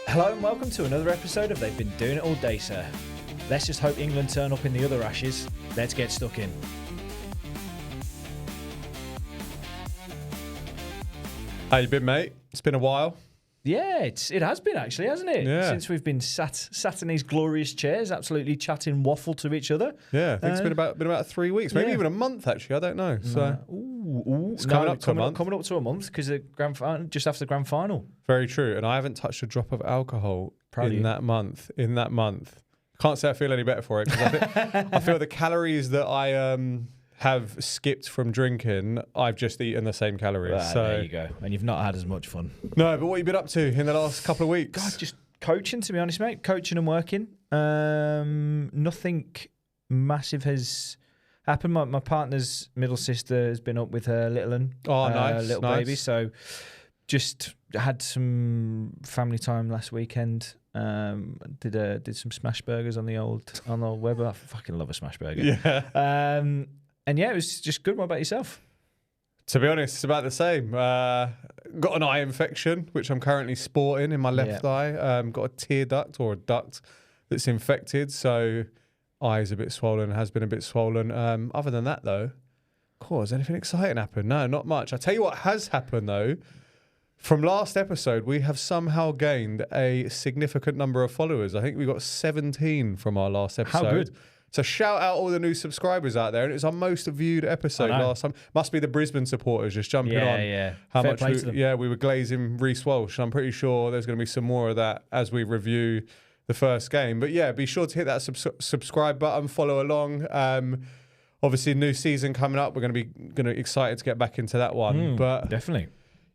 Hello and welcome to another episode of They've Been Doing It All Day, Sir. Let's just hope England turn up in the other Ashes. Let's get stuck in. How you been, mate? It's been a while. Yeah, it has been actually, hasn't it? Yeah. Since we've been sat in these glorious chairs, absolutely chatting waffle to each other. Yeah, I think it's been about 3 weeks, maybe even a month actually. I don't know. So it's coming up to a month. Coming up to a month because the grand final, just after the grand final. Very true. And I haven't touched a drop of alcohol that month. Can't say I feel any better for it because I feel the calories that I have skipped from drinking, I've just eaten the same calories. Well, so there you go. And you've not had as much fun. No, but what have you been up to in the last couple of weeks? God, just coaching, to be honest, mate. Coaching and working. Nothing massive has happened. My partner's middle sister has been up with her little one. Oh, nice. Little baby. So just had some family time last weekend. Did some smash burgers on the old Weber. I fucking love a smash burger. Yeah. And yeah, it was just good. What about yourself? To be honest, it's about the same. Got an eye infection, which I'm currently sporting in my left eye. Got a tear duct or a duct that's infected. So eye's a bit swollen, has been a bit swollen. Other than that, though, has anything exciting happened? No, not much. I tell you what has happened, though. From last episode, we have somehow gained a significant number of followers. I think we got 17 from our last episode. How good. So shout out all the new subscribers out there. And it was our most viewed episode last time. Must be the Brisbane supporters just jumping on. Yeah. How Fair much play to them. we were glazing Reese Walsh. I'm pretty sure there's going to be some more of that as we review the first game. But yeah, be sure to hit that subscribe button, follow along. Obviously, new season coming up. We're going to be excited to get back into that one. But Definitely.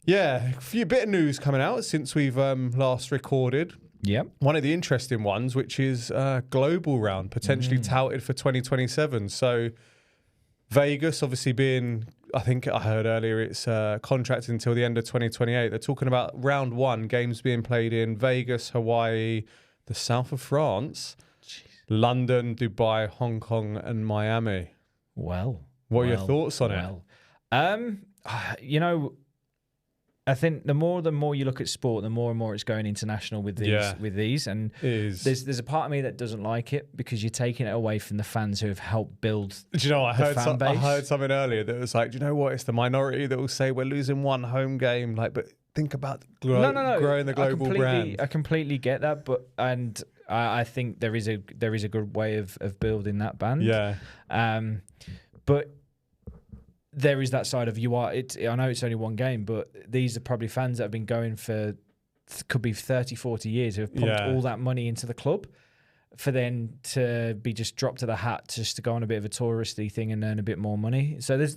yeah, a few bit of news coming out since we've last recorded. Yep. One of the interesting ones, which is global round, potentially touted for 2027. So Vegas, obviously being, I think I heard earlier, it's contracted until the end of 2028. They're talking about round one, games being played in Vegas, Hawaii, the south of France, London, Dubai, Hong Kong, and Miami. What are your thoughts on it? I think the more you look at sport, the more and more it's going international with these. And there's a part of me that doesn't like it because you're taking it away from the fans who have helped build. Do you know? I heard base. something earlier that was like, do you know what? It's the minority that will say we're losing one home game. Like, but think about growing the global brand. I completely get that, but I think there is a good way of building that band. Yeah. But there is that side of I know it's only one game, but these are probably fans that have been going for, could be 30, 40 years, who have pumped all that money into the club for then to be just dropped to the hat just to go on a bit of a touristy thing and earn a bit more money. So there's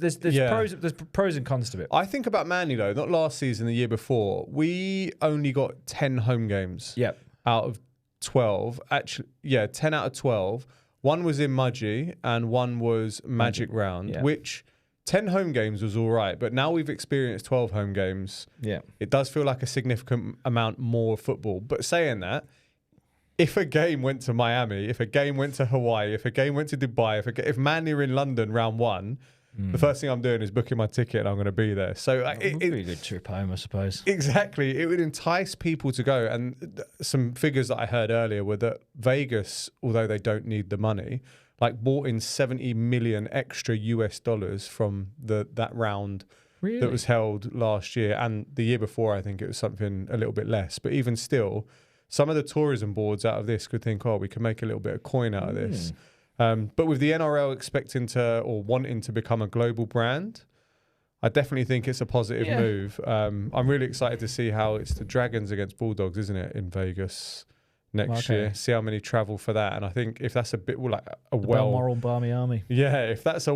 pros and cons to it. I think about Manly, though, not last season, the year before. We only got 10 home games out of 12. Actually, 10 out of 12. One was in Mudgee and one was Magic Round, which 10 home games was all right, but now we've experienced 12 home games. Yeah. It does feel like a significant amount more football. But saying that, if a game went to Miami, if a game went to Hawaii, if a game went to Dubai, if Manly are in London round one, the first thing I'm doing is booking my ticket and I'm going to be there. So it would be a good trip home, I suppose. Exactly. It would entice people to go. And some figures that I heard earlier were that Vegas, although they don't need the money, bought in 70 million extra US dollars from that round that was held last year. And the year before, I think it was something a little bit less. But even still, some of the tourism boards out of this could think, we can make a little bit of coin out of this. But with the NRL expecting to or wanting to become a global brand, I definitely think it's a positive move. I'm really excited to see how it's the Dragons against Bulldogs, isn't it, in Vegas next year. See how many travel for that. And I think if that's a bit like a Balmoral Barmy Army. Yeah, if that's a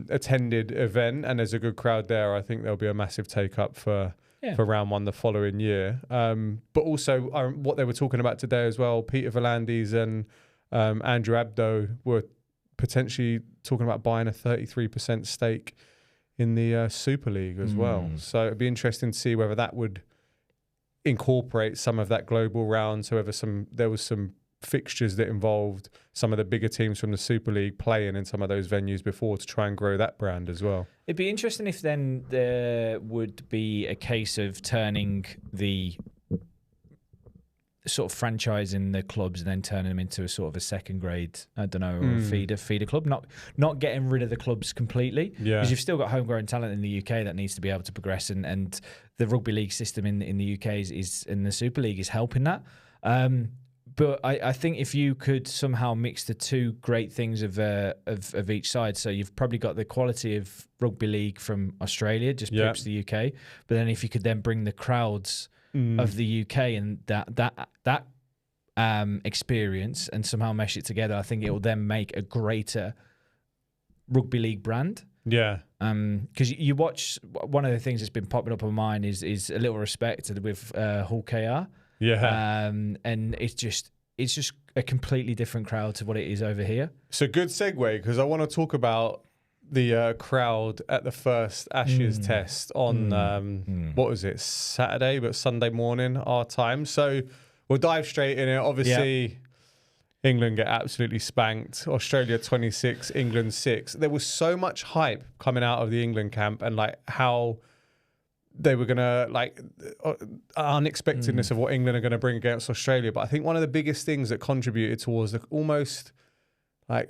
attended event and there's a good crowd there, I think there'll be a massive take up for round one the following year. But also what they were talking about today as well, Peter V'landys and Andrew Abdo were potentially talking about buying a 33% stake in the Super League as well. So it'd be interesting to see whether that would incorporate some of that global round. So there was some fixtures that involved some of the bigger teams from the Super League playing in some of those venues before to try and grow that brand as well. It'd be interesting if then there would be a case of turning the sort of franchising the clubs and then turning them into a sort of a second grade, I don't know, or a feeder club. Not getting rid of the clubs completely, because you've still got homegrown talent in the UK that needs to be able to progress, and the rugby league system in the UK is in the Super League is helping that. But I think if you could somehow mix the two great things of each side, so you've probably got the quality of rugby league from Australia, just pips the UK, but then if you could then bring the crowds of the UK and that experience and somehow mesh it together, I think it will then make a greater rugby league brand. Yeah. Because you watch, one of the things that's been popping up on mine is A Little Respect with Hull KR. Yeah. And it's just a completely different crowd to what it is over here. So good segue, because I want to talk about the crowd at the first Ashes test on, what was it, Saturday, but Sunday morning, our time. So we'll dive straight in it. Obviously, England get absolutely spanked. Australia 26, England 6. There was so much hype coming out of the England camp and like how they were going to, like, unexpectedness of what England are going to bring against Australia. But I think one of the biggest things that contributed towards the almost like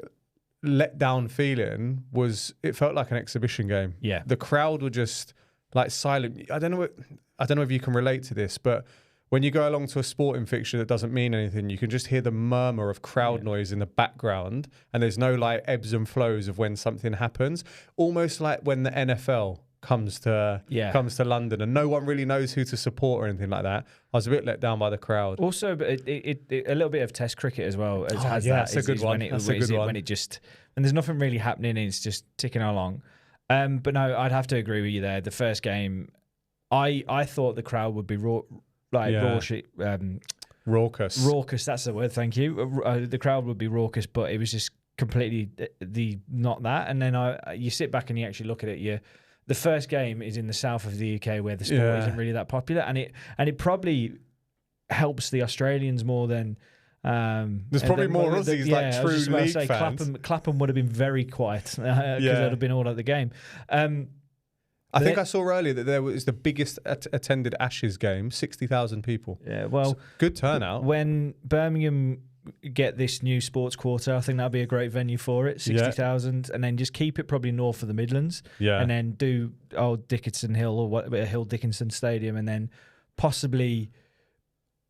let down feeling was it felt like an exhibition game. Yeah. The crowd were just like silent. I don't know if you can relate to this, but when you go along to a sporting fixture that doesn't mean anything, you can just hear the murmur of crowd noise in the background, and there's no like ebbs and flows of when something happens. Almost like when the NFL comes to London and no one really knows who to support or anything like that. I was a bit let down by the crowd. Also, but it a little bit of Test cricket as well. That's a good one. When there's nothing really happening and it's just ticking along. But no, I'd have to agree with you there. The first game, I thought the crowd would be raucous. Raucous, that's the word. Thank you. The crowd would be raucous, but it was just completely not that. And then you sit back and you actually look at it. The first game is in the south of the UK where the sport isn't really that popular, and it probably helps the Australians more than. There's probably more Aussies like true league fans. Clapham would have been very quiet because they'd have been all at the game. I think I saw earlier that there was the biggest attended Ashes game, 60,000 people. Yeah, well, good turnout. When Birmingham get this new sports quarter, I think that'd be a great venue for it, 60,000, and then just keep it probably north of the Midlands, and then do old Dickinson Hill or Hill Dickinson Stadium, and then possibly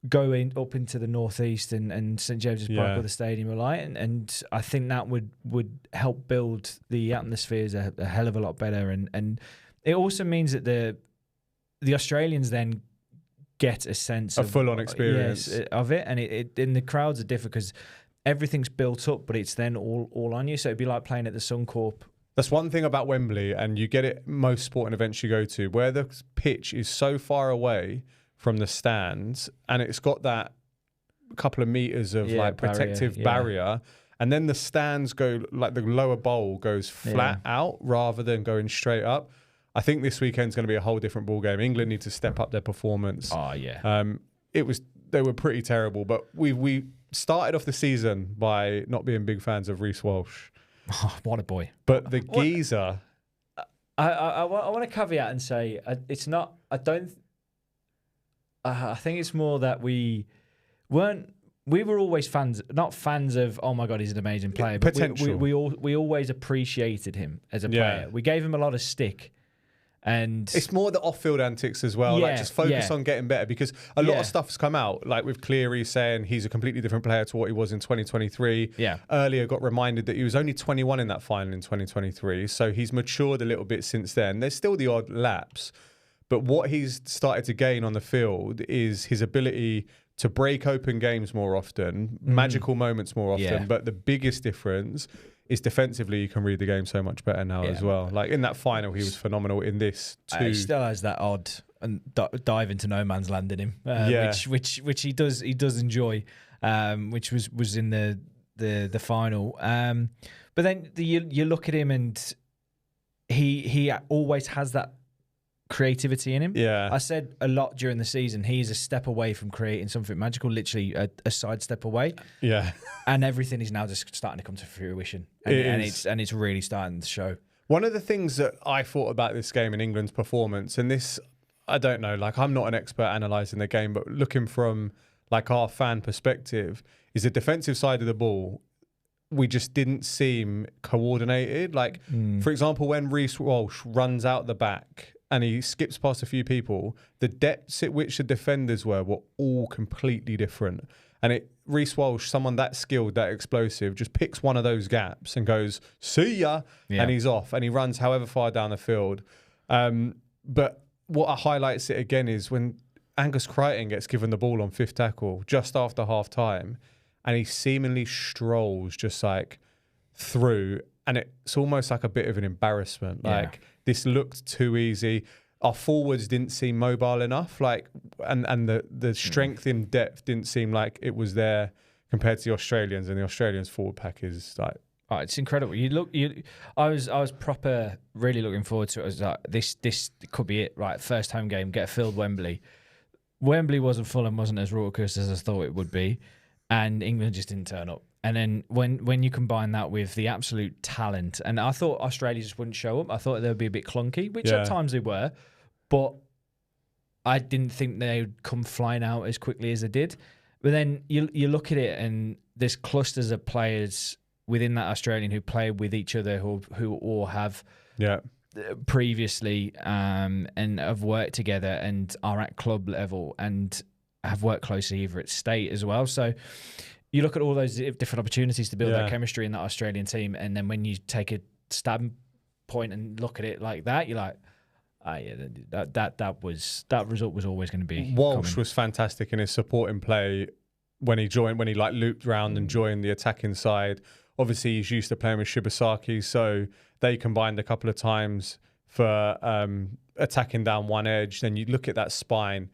go up into the northeast and St James's Park with the stadium alight, and I think that would help build the atmospheres a hell of a lot better, and it also means that the Australians then get a sense of full-on experience of it, and the crowds are different because everything's built up, but it's then all on you. So it'd be like playing at the Suncorp. That's one thing about Wembley, and you get it most sporting events you go to, where the pitch is so far away from the stands, and it's got that couple of meters of protective barrier, and then the stands go like the lower bowl goes flat out rather than going straight up. I think this weekend's going to be a whole different ball game. England need to step up their performance. Oh yeah. They were pretty terrible, but we started off the season by not being big fans of Reese Walsh. Oh, what a boy! But the geezer. I want to caveat and say it's not. I don't. I think it's more that we were always fans, not fans of, oh my God, he's an amazing player. But potential. We always appreciated him as a player. We gave him a lot of stick. And it's more the off-field antics as well. Like just focus on getting better, because a lot of stuff has come out, like with Cleary saying he's a completely different player to what he was in 2023. Earlier got reminded that he was only 21 in that final in 2023, so he's matured a little bit since then. There's still the odd lapse, but what he's started to gain on the field is his ability to break open games more often, magical moments more often. But the biggest difference is defensively, you can read the game so much better now as well. Like in that final, he was phenomenal. In this too, he still has that odd and dive into no man's land in him, which he does enjoy, which was in the final. But then you look at him and he always has that creativity in him. I said a lot during the season, he's a step away from creating something magical, literally a side step away. And everything is now just starting to come to fruition, and it's really starting to show. One of the things that I thought about this game and England's performance, and this, I don't know, like I'm not an expert analysing the game, but looking from like our fan perspective, is the defensive side of the ball. We just didn't seem coordinated. Like, for example, when Reese Walsh runs out the back and he skips past a few people, the depths at which the defenders were all completely different. And Reese Walsh, someone that skilled, that explosive, just picks one of those gaps and goes, see ya, and he's off. And he runs however far down the field. But what highlights it again is when Angus Crichton gets given the ball on fifth tackle just after half time, and he seemingly strolls just like through, and it's almost like a bit of an embarrassment. Like, this looked too easy. Our forwards didn't seem mobile enough, like, and the strength in depth didn't seem like it was there compared to the Australians, and the Australians' forward pack is like, oh, it's incredible. I was proper really looking forward to it. I was like, this could be it, right? First home game, get a filled Wembley. Wembley wasn't full and wasn't as raucous as I thought it would be, and England just didn't turn up. And then when you combine that with the absolute talent, and I thought Australia just wouldn't show up. I thought they would be a bit clunky, which at times they were, but I didn't think they would come flying out as quickly as they did. But then you look at it, and there's clusters of players within that Australian who play with each other, who all have previously and have worked together and are at club level and have worked closely either at state as well. So you look at all those different opportunities to build that chemistry in that Australian team, and then when you take a stab point and look at it like that, you're like, that result was always going to be. Walsh was fantastic in his supporting play when he like looped round and joined the attacking side. Obviously, he's used to playing with Shibasaki, so they combined a couple of times for attacking down one edge. Then you look at that spine.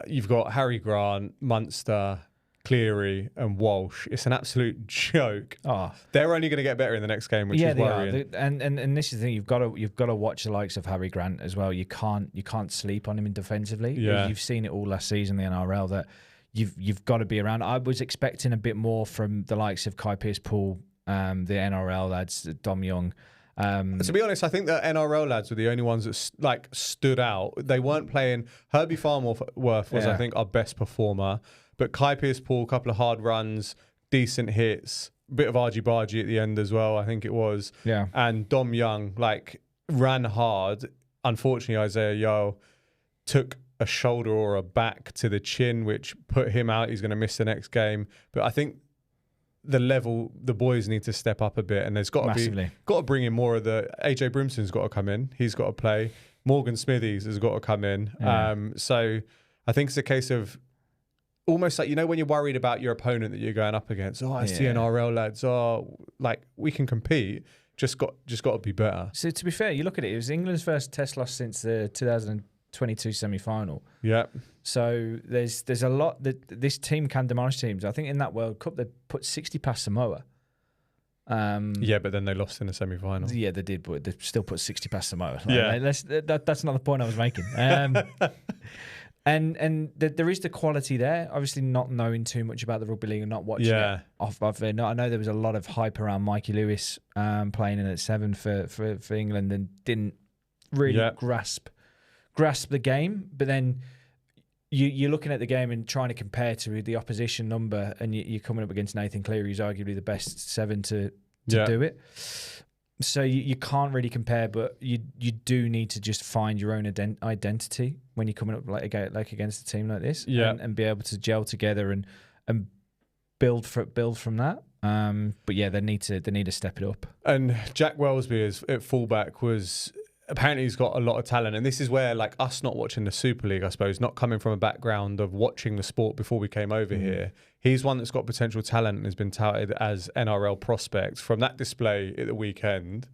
You've got Harry Grant, Munster, Cleary, and Walsh. It's an absolute joke. Oh. They're only going to get better in the next game, which is worrying. And this is the thing, you've got to watch the likes of Harry Grant as well. You can't sleep on him defensively. Yeah. You've seen it all last season in the NRL that you've got to be around. I was expecting a bit more from the likes of Kai Pearce-Paul, the NRL lads, Dom Young. To be honest, I think the NRL lads were the only ones that stood out. They weren't playing. Herbie Farnworth was, I think, our best performer. But Kai Pearce-Paul, a couple of hard runs, decent hits, bit of argy-bargy at the end as well, I think it was. Yeah. And Dom Young, ran hard. Unfortunately, Isaiah Yeo took a shoulder or a back to the chin, which put him out. He's going to miss the next game. But I think the boys need to step up a bit, and there's got to bring in more of the. AJ Brimson's got to come in. He's got to play. Morgan Smithies has got to come in. Yeah. So I think it's a case of almost like, when you're worried about your opponent that you're going up against. Oh, it's the NRL lads. Oh, we can compete. Just got to be better. So to be fair, you look at it. It was England's first Test loss since the 2022 semi-final. Yeah. So there's a lot that this team can demolish teams. I think in that World Cup they put 60 past Samoa. But then they lost in the semi-final. Yeah, they did, but they still put 60 past Samoa. That's not the point I was making. And there is the quality there. Obviously, not knowing too much about the rugby league and not watching it off it. I know there was a lot of hype around Mikey Lewis playing in at 7 for England and didn't really grasp the game. But then you're looking at the game and trying to compare to the opposition number, and you're coming up against Nathan Cleary, who's arguably the best 7 to do it. So you can't really compare, but you do need to just find your own identity when you're coming up against a team like this, and be able to gel together and build from that. But they need to step it up. And Jack Wellesby at fullback was. Apparently he's got a lot of talent, and this is where us not watching the Super League, I suppose, not coming from a background of watching the sport before we came over here, he's one that's got potential talent and has been touted as NRL prospects. From that display at the weekend,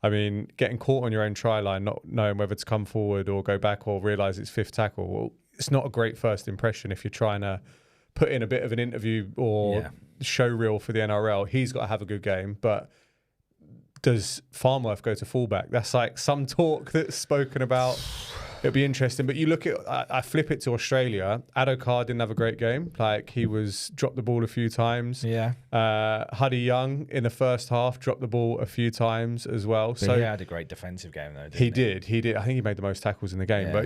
I mean, getting caught on your own try line, not knowing whether to come forward or go back or realise it's fifth tackle, well, it's not a great first impression if you're trying to put in a bit of an interview or show reel for the NRL. He's got to have a good game, but does Farnworth go to fullback? That's some talk that's spoken about. It'll be interesting. But you look at, I flip it to Australia. Addo-Carr didn't have a great game. He was dropped the ball a few times. Yeah. Huddy Young in the first half dropped the ball a few times as well. But he had a great defensive game though. He did. I think he made the most tackles in the game. Yeah. But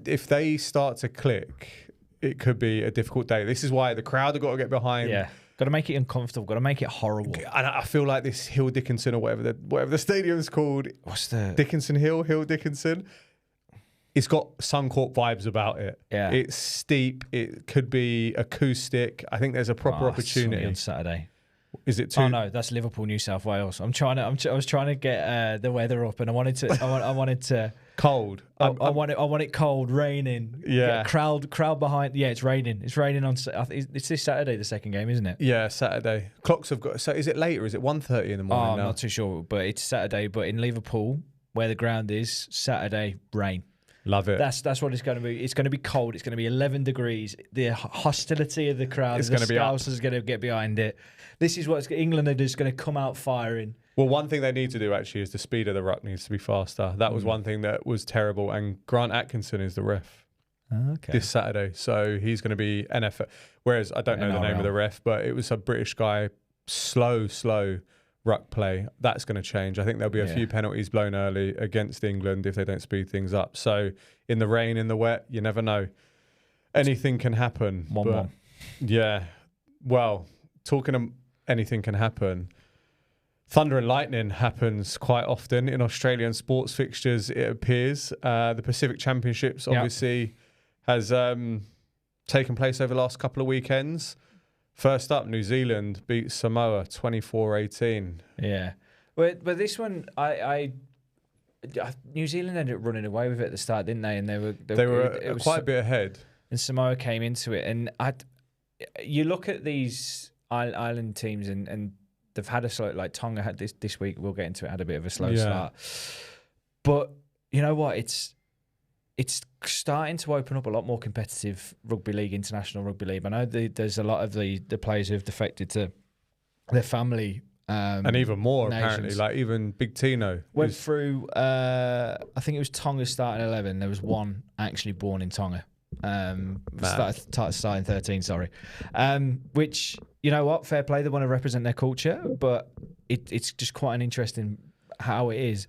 if they start to click, it could be a difficult day. This is why the crowd have got to get behind. Yeah. Got to make it uncomfortable. Got to make it horrible. And I feel like this Hill Dickinson or whatever the stadium's called. What's the Dickinson Hill Dickinson? It's got Suncorp vibes about it. Yeah. It's steep. It could be acoustic. I think there's a proper opportunity on Saturday. Is it too? Oh no, that's Liverpool, New South Wales. I was trying to get the weather up, and I wanted to cold. I want it cold, raining. Yeah. Crowd behind. Yeah, it's raining. It's raining on. It's this Saturday, the second game, isn't it? Yeah, Saturday. Clocks have got. So is it later? Is it 1:30 in the morning? I'm not too sure, but it's Saturday. But in Liverpool, where the ground is, Saturday rain. Love it. That's what it's going to be. It's going to be cold. It's going to be 11 degrees. The hostility of the crowd. It's going to be up. Scousers going to get behind it. This is what England are just going to come out firing. Well, one thing they need to do actually is the speed of the ruck needs to be faster. That was one thing that was terrible. And Grant Atkinson is the ref this Saturday. So he's going to be NFL. Whereas I don't know the name of the ref, but it was a British guy. Slow ruck play. That's going to change. I think there'll be a few penalties blown early against England if they don't speed things up. So in the rain, in the wet, you never know. Anything can happen. 1-1. Yeah. Well, talking of anything can happen, thunder and lightning happens quite often in Australian sports fixtures, it appears. The Pacific Championships obviously has taken place over the last couple of weekends. First up, New Zealand beat Samoa 24-18. Yeah. But this one, New Zealand ended up running away with it at the start, didn't they? And they were quite a bit ahead. And Samoa came into it. And you look at these island teams and they've had a slow, like Tonga had this week, we'll get into it, had a bit of a slow start. But you know what? It's starting to open up a lot more competitive rugby league, international rugby league. I know there's a lot of the players who have defected to their family. And even more, nations. apparently. Like even Big Tino. Went through, I think it was Tonga's starting 11. There was one actually born in Tonga. Starting 13, sorry. Which, you know what, fair play, they want to represent their culture, but it's just quite an interesting how it is.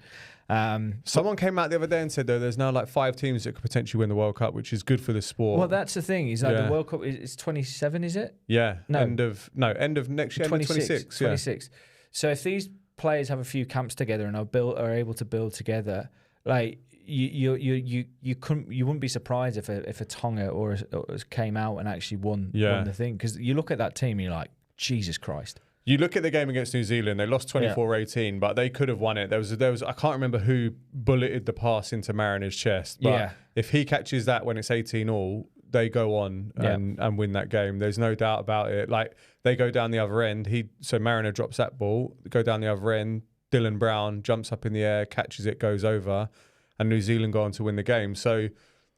Someone came out the other day and said, though, there's now like 5 teams that could potentially win the World Cup, which is good for the sport. Well, that's the thing. Is like the World Cup is 27, is it? Yeah. No. End of next year. 26. 26. So if these players have a few camps together and are able to build together, like you wouldn't be surprised if a Tonga or came out and actually won the thing, because you look at that team and you're like, Jesus Christ. You look at the game against New Zealand, they lost 24-18, but they could have won it. There was I can't remember who bulleted the pass into Mariner's chest, but if he catches that when it's 18-all, they go on and win that game. There's no doubt about it. Like, they go down the other end. So Mariner drops that ball, go down the other end. Dylan Brown jumps up in the air, catches it, goes over, and New Zealand go on to win the game. So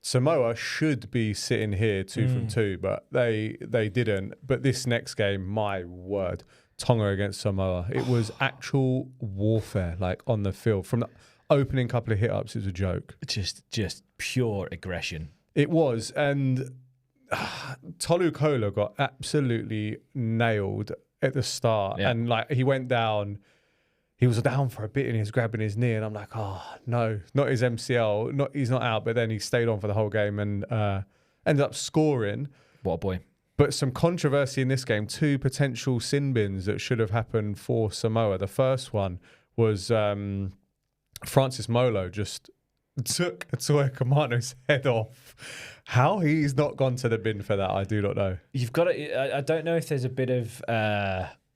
Samoa should be sitting here 2 from 2, but they didn't. But this next game, my word, Tonga against Samoa, it was actual warfare, like on the field. From the opening couple of hit-ups, it was a joke. Just pure aggression. It was, and Tolu Kola got absolutely nailed at the start. Yeah. And like he went down, he was down for a bit and he was grabbing his knee, and I'm like, oh no, not his MCL, he's not out. But then he stayed on for the whole game and ended up scoring. What a boy. But some controversy in this game, 2 potential sin bins that should have happened for Samoa. The first one was Francis Molo just took Atoya Kamano's head off. How he's not gone to the bin for that, I do not know. You've got to. I don't know if there's a bit of.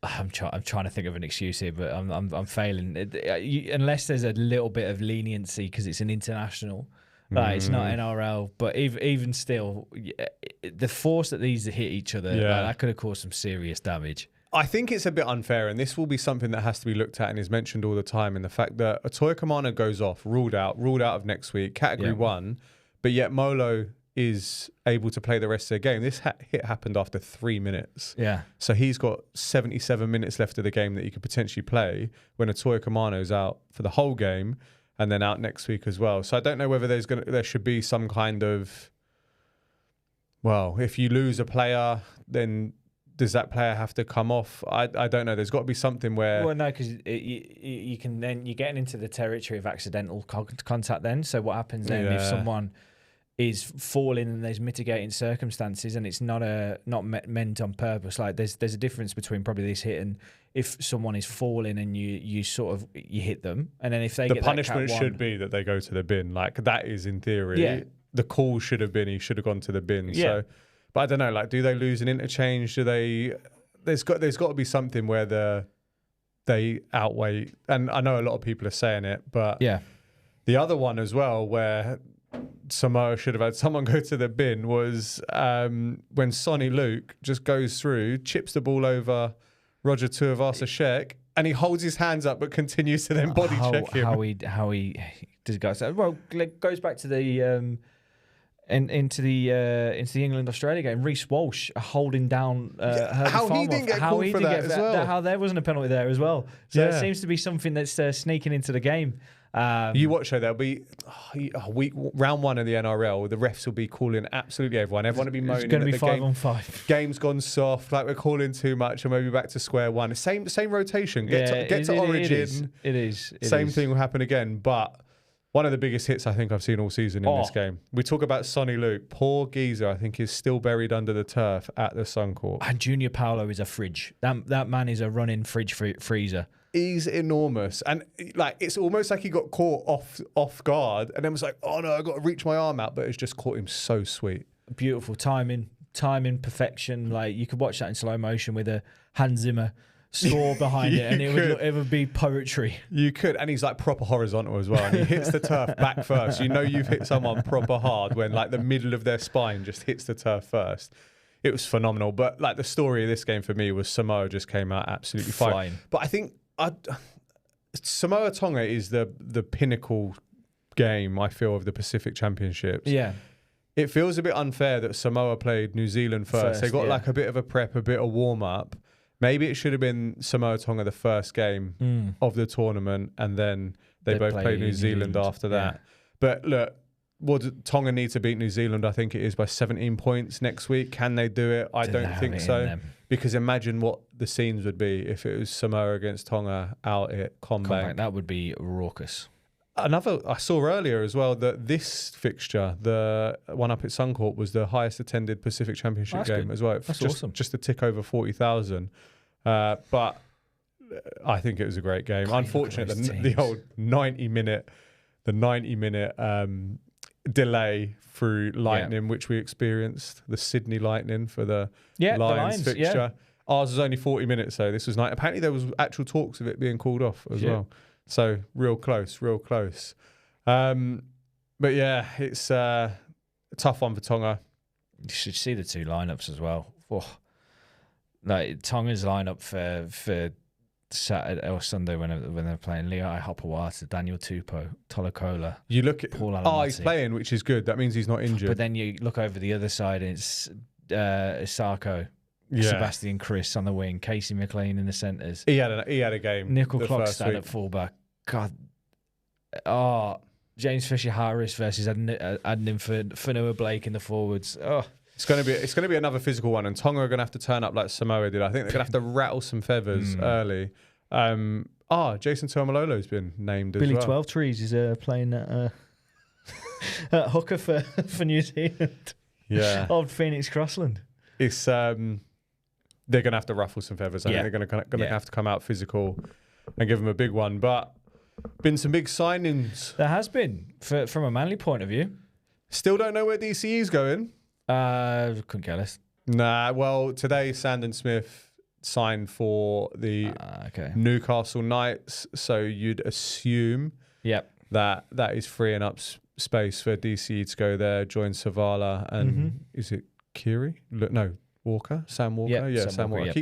I'm trying to think of an excuse here, but I'm failing. Unless there's a little bit of leniency because it's an international. Like, it's not NRL, but even still, the force that these hit each other, that could have caused some serious damage. I think it's a bit unfair, and this will be something that has to be looked at and is mentioned all the time, in the fact that Atoya Kamano goes off, ruled out of next week, category 1, but yet Molo is able to play the rest of the game. This hit happened after 3 minutes. Yeah. So he's got 77 minutes left of the game that he could potentially play when Atoya Kamano's out for the whole game, and then out next week as well. So I don't know whether there should be some kind of, well, if you lose a player, then does that player have to come off? I don't know. There's got to be something where... Well, no, because you can then, you're getting into the territory of accidental contact then. So what happens then if someone is falling and there's mitigating circumstances and it's not meant on purpose. Like there's a difference between probably this hit and if someone is falling and you hit them, and then if they get punishment should be that they go to the bin. Like that is in theory. Yeah. The call should have been he should have gone to the bin. Yeah. So, but I don't know. Like, do they lose an interchange? Do they? There's got to be something where they outweigh. And I know a lot of people are saying it, but yeah. The other one as well where Samoa should have had someone go to the bin was when Sonny Luke just goes through, chips the ball over Roger Tuivasa-Sheck, and he holds his hands up but continues to then body check him. How he does guys? Well, it goes back to the into the England-Australia game. Reese Walsh holding down how he didn't get called for that as well. How there wasn't a penalty there as well. So it seems to be something that's sneaking into the game. You watch her. There'll be round one of the NRL. The refs will be calling absolutely everyone. Everyone will be moaning. It's going to be 5 game, on 5. Game's gone soft. Like we're calling too much, and maybe back to square one. Same rotation. Get to Origin. It is. Same thing will happen again. But one of the biggest hits I think I've seen all season in this game. We talk about Sonny Luke. Poor geezer, I think, is still buried under the turf at the Suncorp. And Junior Paolo is a fridge. That man is a running fridge freezer. He's enormous, and like it's almost like he got caught off guard, and then was like, "Oh no, I got to reach my arm out," but it's just caught him so sweet. Beautiful timing, perfection. Like you could watch that in slow motion with a Hans Zimmer score behind it, and it would be poetry. You could, and he's like proper horizontal as well, and he hits the turf back first. You know you've hit someone proper hard when like the middle of their spine just hits the turf first. It was phenomenal, but like the story of this game for me was Samoa just came out absolutely fine. But I think Samoa Tonga is the pinnacle game, I feel, of the Pacific Championships. Yeah. It feels a bit unfair that Samoa played New Zealand first. They got like a bit of a prep, a bit of warm up. Maybe it should have been Samoa Tonga the first game of the tournament, and then they both played New Zealand after that. Yeah. But look, Tonga need to beat New Zealand, I think it is, by 17 points next week. Can they do it? I don't think so. Because imagine what the scenes would be if it was Samoa against Tonga out at CommBank. That would be raucous. Another, I saw earlier as well that this fixture, the one up at Suncorp, was the highest attended Pacific Championship game as well. That's awesome. Just a tick over 40,000. But I think it was a great game. Unfortunately, the old 90-minute delay through Lightning, which we experienced, the Sydney Lightning for the Lions fixture. Yeah. Ours was only 40 minutes, so this was nice. Apparently there was actual talks of it being called off as well. So real close. But yeah, it's a tough one for Tonga. You should see the two lineups as well. Like Tonga's lineup for Saturday or Sunday when they're playing Leai Hopewata, Daniel Tupou, Tolokola. You look at he's playing, which is good. That means he's not injured. But then you look over the other side, and it's Sarko, Sebastian Chris on the wing, Casey McLean in the centres. He had a game. Nickel Clockstad at fullback. God, James Fisher-Harris versus Adnan Fanua Blake in the forwards. It's going to be another physical one, and Tonga are going to have to turn up like Samoa did. I think they're going to have to rattle some feathers early. Jason Tuimalolo's been named as well. Billy 12 Trees is playing at hooker for New Zealand. Yeah, old Phoenix Crossland. It's they're going to have to ruffle some feathers. I think they're going to have to come out physical and give them a big one. But been some big signings. There has been from a Manly point of view. Still don't know where DCE's going. Couldn't care less. Nah, well, today Sandon Smith signed for the Newcastle Knights, so you'd assume that is freeing up space for DCE to go there, join Savala, and is it Kiri? No, Walker? Sam Walker? Yeah, Sam Walker.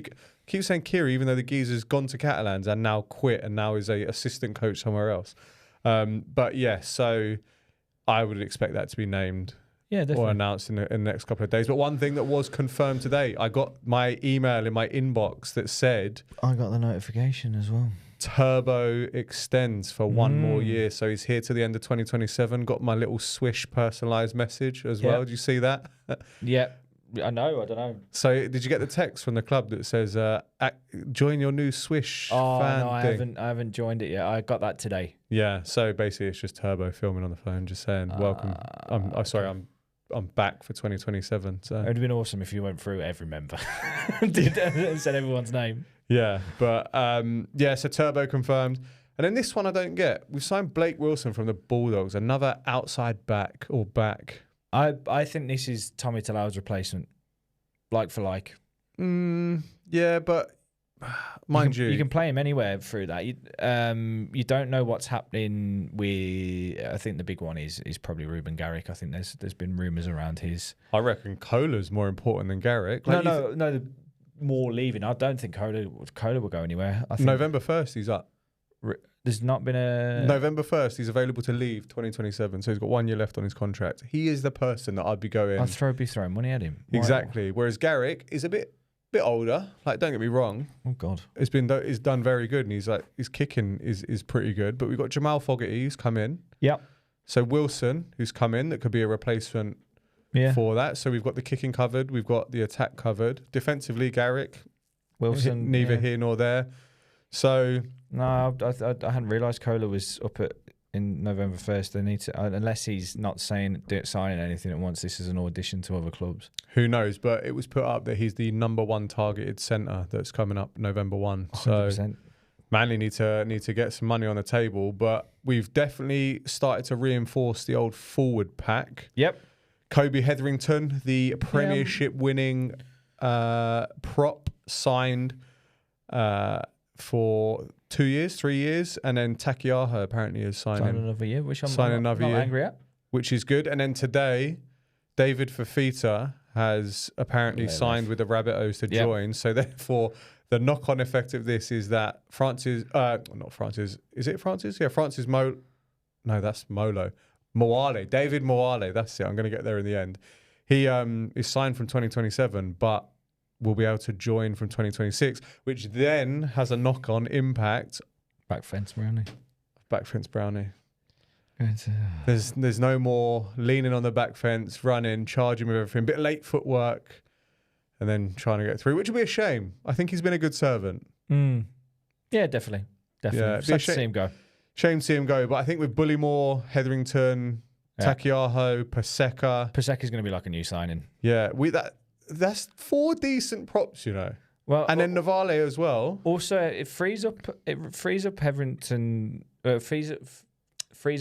Keep saying Kiri, even though the geezer's gone to Catalans and now quit and now is a assistant coach somewhere else. But yeah, so I would expect that to be named. Yeah, definitely. Or announced in the next couple of days. But one thing that was confirmed today, I got my email in my inbox that said... I got the notification as well. Turbo extends for one more year. So he's here to the end of 2027. Got my little Swish personalised message as well. Did you see that? Yeah. I know. I don't know. So did you get the text from the club that says, join your new Swish fan thing? I haven't joined it yet. I got that today. Yeah. So basically it's just Turbo filming on the phone, just saying, welcome. I'm sorry, I'm I'm back for 2027. So it would have been awesome if you went through every member and said everyone's name. Yeah, but so Turbo confirmed. And then this one I don't get. We've signed Blake Wilson from the Bulldogs, another outside back or back. I think this is Tommy Talau's replacement, like for like. Yeah, but mind you, you can play him anywhere through that. You don't know what's happening with. I think the big one is probably Ruben Garrick. I think there's been rumours around his. I reckon Kohler's more important than Garrick. Like no. More leaving. I don't think Kohler will go anywhere. I think November 1st he's up. There's not been a... November 1st he's available to leave 2027, so he's got 1 year left on his contract. He is the person that I'd be going... I'd be throwing money at him. Exactly. Whereas Garrick is a bit older. Like, don't get me wrong. Oh God. He's done very good, and his kicking is pretty good. But we've got Jamal Fogarty who's come in. Yep. So Wilson who's come in, that could be a replacement for that. So we've got the kicking covered, we've got the attack covered. Defensively, Garrick, Wilson, neither here nor there. So no, I hadn't realised Kohler was up in November 1st. They need to, unless he's not signing anything at once. This is an audition to other clubs. Who knows? But it was put up that he's the number 1 targeted centre that's coming up November 1. 100%. So Manly need to get some money on the table. But we've definitely started to reinforce the old forward pack. Yep. Kobe Hetherington, the Premiership winning prop, signed for 2 years, 3 years, and then Takiaho apparently is signing another year, which I'm not angry at, which is good. And then today, David Fafita has apparently signed with the Rabbitohs to join. So therefore, the knock-on effect of this is that Francis, not Francis, is it Francis? Yeah, Francis no, that's Molo. Moale, David Moale, that's it. I'm going to get there in the end. He is signed from 2027, but will be able to join from 2026, which then has a knock-on impact. Back fence Brownie. There's no more leaning on the back fence, running, charging with everything, bit late footwork, and then trying to get through, which would be a shame. I think he's been a good servant. Yeah, definitely. Yeah, sad to see him go. Shame to see him go, but I think with Bullymore, Hetherington, Takiaho, Paseka. Paseka's going to be like a new signing. Yeah, that's 4 decent props, you know. Well, and then Navale as well. Also, it frees up Hetherington, frees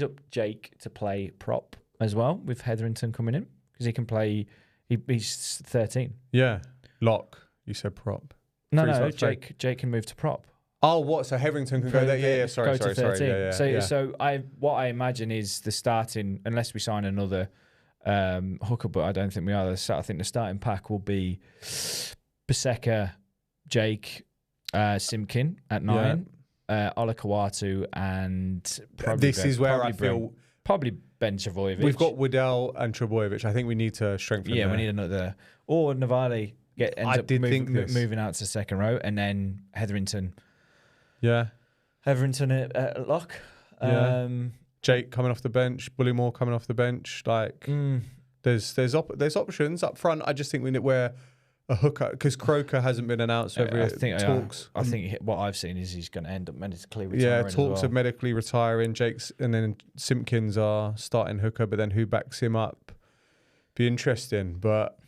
up Jake to play prop as well with Hetherington coming in, because he can play. He's 13. Yeah, lock. You said prop. No, Jake can move to prop. Oh, what? So Hetherington can go there? Yeah. Sorry. So what I imagine is the starting, unless we sign another hooker, but I don't think we are. I think the starting pack will be Paseka, Jake, Simkin at 9, Ola Kawatu, and probably this is where I feel probably Ben Trebojevic. We've got Waddell and Trebojevic. I think we need to strengthen. Yeah, we need another, or Navale moving out to second row, and then Hetherington. Yeah, Hetherington at lock. Yeah. Jake coming off the bench, Bullymore coming off the bench. Like, there's options up front. I just think we're a hooker, because Croker hasn't been announced. Talks. I think what I've seen is he's going to end up medically retiring. Yeah, talks of medically retiring. Jake's, and then Simpkins are starting hooker, but then who backs him up? Be interesting, but.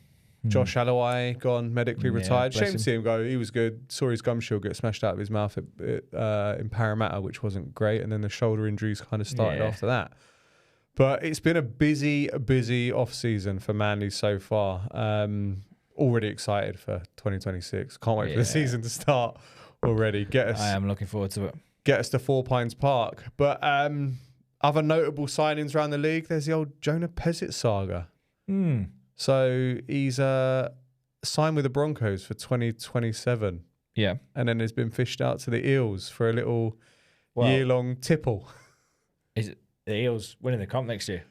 Josh Alloway gone medically retired. Shame to see him go. He was good. Saw his gum shield get smashed out of his mouth in Parramatta, which wasn't great. And then the shoulder injuries kind of started after that. But it's been a busy off season for Manly so far. Already excited for 2026. Can't wait for the season to start already. I am looking forward to it. Get us to 4 Pines Park. But other notable signings around the league. There's the old Jonah Pezzett saga. So he's signed with the Broncos for 2027. Yeah. And then has been fished out to the Eels for a little year-long tipple. Is it the Eels winning the comp next year?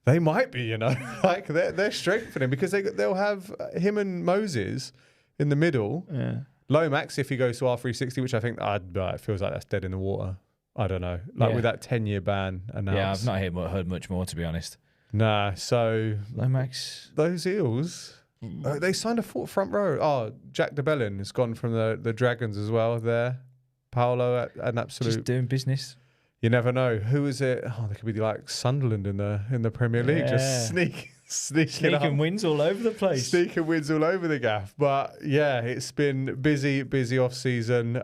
They might be, you know. Like, they're strengthening, because they'll have him and Moses in the middle. Yeah. Lomax, if he goes to R360, which I think it feels like that's dead in the water. I don't know. Like, with that 10-year ban announced. Yeah, I've not heard much more, to be honest. Nah, so Lomax, those Eels, they signed a front row. Oh, Jack DeBellin has gone from the Dragons as well there. Paolo at an absolute... Just doing business. You never know. Who is it? Oh, there could be like Sunderland in the Premier League. Just sneaking wins all over the place. Sneaking wins all over the gaff. But yeah, it's been busy off season.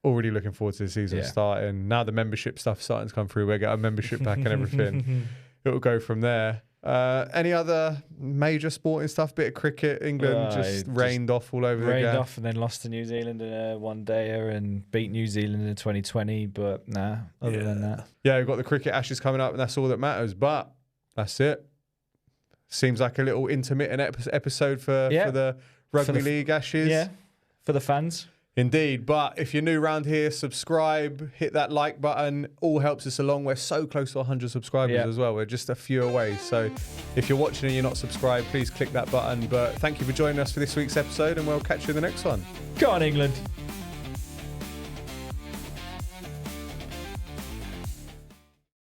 Already looking forward to the season starting. Now the membership stuff starting to come through. We'll get a membership pack and everything. It'll go from there. Any other major sporting stuff? Bit of cricket. England just rained off all over the gaff. Rained off and then lost to New Zealand in a one-dayer and beat New Zealand in 2020. But other than that. Yeah, we've got the cricket Ashes coming up and that's all that matters. But that's it. Seems like a little intermittent episode for the Rugby League Ashes. Yeah, for the fans. Indeed. But if you're new around here, subscribe, hit that like button. All helps us along. We're so close to 100 subscribers as well. We're just a few away. So if you're watching and you're not subscribed, please click that button. But thank you for joining us for this week's episode and we'll catch you in the next one. Go on, England.